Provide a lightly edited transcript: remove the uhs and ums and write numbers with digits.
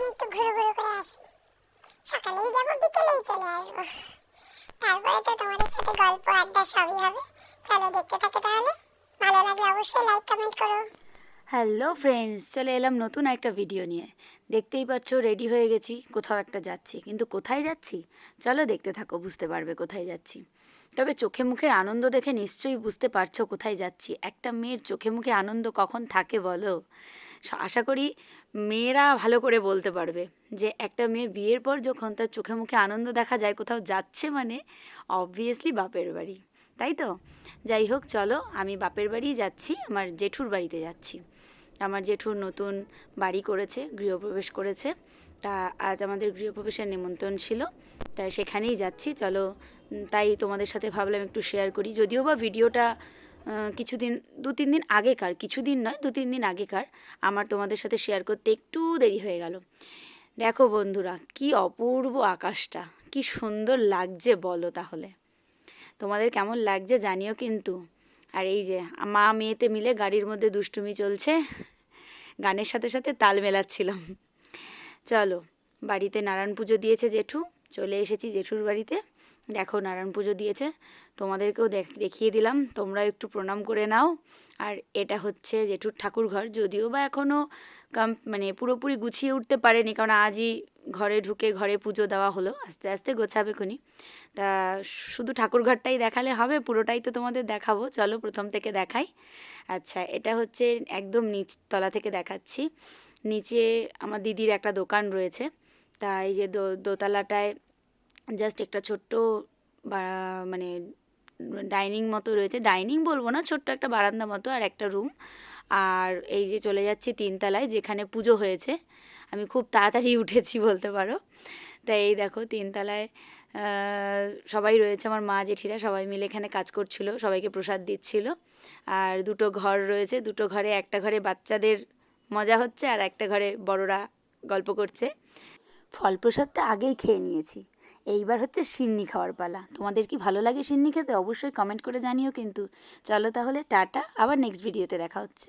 ভাবলাম একটু ঘুরে ঘুরে করে আসি, সকালেই যাবো বিকেলেই চলে আসবো, তারপরে তো তোমাদের সাথে গল্প আড্ডা সবই হবে। চলো দেখতে থাকে তাহলে, ভালো লাগলে অবশ্যই লাইক কমেন্ট করো। হ্যালো ফ্রেন্ডস, চলে এলাম নতুন একটা ভিডিও নিয়ে। দেখতেই পাচ্ছ রেডি হয়ে গেছি, কোথাও একটা যাচ্ছি, কিন্তু কোথায় যাচ্ছি চলো দেখতে থাকো, বুঝতে পারবে কোথায় যাচ্ছি। তবে চোখে মুখের আনন্দ দেখে নিশ্চয়ই বুঝতে পারছো কোথায় যাচ্ছি। একটা মেয়ের চোখে মুখে আনন্দ কখন থাকে বলো? আশা করি মেয়েরা ভালো করে বলতে পারবে যে একটা মেয়ে বিয়ের পর যখন তার চোখে মুখে আনন্দ দেখা যায় কোথাও যাচ্ছে, মানে অবভিয়াসলি বাপের বাড়ি, তাই তো? যাই হোক, চলো আমি বাপের বাড়ি যাচ্ছি, আমার জেঠুর বাড়িতে যাচ্ছি। আমার জেঠুর নতুন বাড়ি করেছে, গৃহপ্রবেশ করেছে। তা আজ আমাদের গৃহপ্রবেশের নিমন্ত্রণ ছিল, তাই সেখানেই যাচ্ছি। চলো, তাই তোমাদের সাথে ভাবলাম একটু শেয়ার করি। যদিও বা ভিডিওটা কিছুদিন 2-3 দিন আগেকার, কিছুদিন নয় 2-3 দিন আগেকার। আমার তোমাদের সাথে শেয়ার করতে একটু দেরি হয়ে গেল। দেখো বন্ধুরা, কি অপূর্ব আকাশটা, কি সুন্দর লাগছে বলো তাহলে। তোমাদের কেমন লাগছে জানিও কিন্তু। আর এই যে মা মেয়েতে মিলে গাড়ির মধ্যে দুষ্টুমি চলছে, গানের সাথে সাথে তাল মেলাচ্ছিলাম। চলো, বাড়িতে নারায়ণ পুজো দিয়েছে জেঠু, চলে এসেছি জেঠুর বাড়িতে। দেখো নারায়ণ পুজো দিয়েছে, তোমাদেরকেও দেখিয়ে দিলাম, তোমরাও একটু প্রণাম করে নাও। আর এটা হচ্ছে জেঠুর ঠাকুর ঘর, যদিও বা এখনও মানে পুরোপুরি গুছিয়ে উঠতে পারেনি, কারণ আজই ঘরে ঢুকে ঘরে পুজো দেওয়া হলো, আস্তে আস্তে গোছাবে খুনি। তা শুধু ঠাকুর ঘরটাই দেখালে হবে? পুরোটাই তো তোমাদের দেখাবো, চলো প্রথম থেকে দেখাই। আচ্ছা, এটা হচ্ছে একদম নিচ তলা থেকে দেখাচ্ছি। নিচে আমার দিদির একটা দোকান রয়েছে, তা এই যে দোতলাটায় জাস্ট একটা ছোট্ট মানে ডাইনিং মতো রয়েছে, ডাইনিং বলবো না, ছোট্ট একটা বারান্দা মতো আর একটা রুম। আর এই যে চলে যাচ্ছি 3তলায়, যেখানে পুজো হয়েছে। আমি খুব তাড়াতাড়ি উঠেছি বলতে পারো। তাই এই দেখো 3তলায় সবাই রয়েছে, আমার মা জেঠিরা সবাই মিলে এখানে কাজ করছিল, সবাইকে প্রসাদ দিচ্ছিল। আর দুটো ঘর রয়েছে, দুটো ঘরে, একটা ঘরে বাচ্চাদের মজা হচ্ছে আর একটা ঘরে বড়রা গল্প করছে। ফল প্রসাদটা আগেই খেয়ে নিয়েছি, এইবার হচ্ছে সিন্নি খাওয়ার পালা। তোমাদের কি ভালো লাগে সিন্নি খেতে? অবশ্যই কমেন্ট করে জানিও কিন্তু। চলো তাহলে টাটা, আবার নেক্সট ভিডিওতে দেখা হচ্ছে।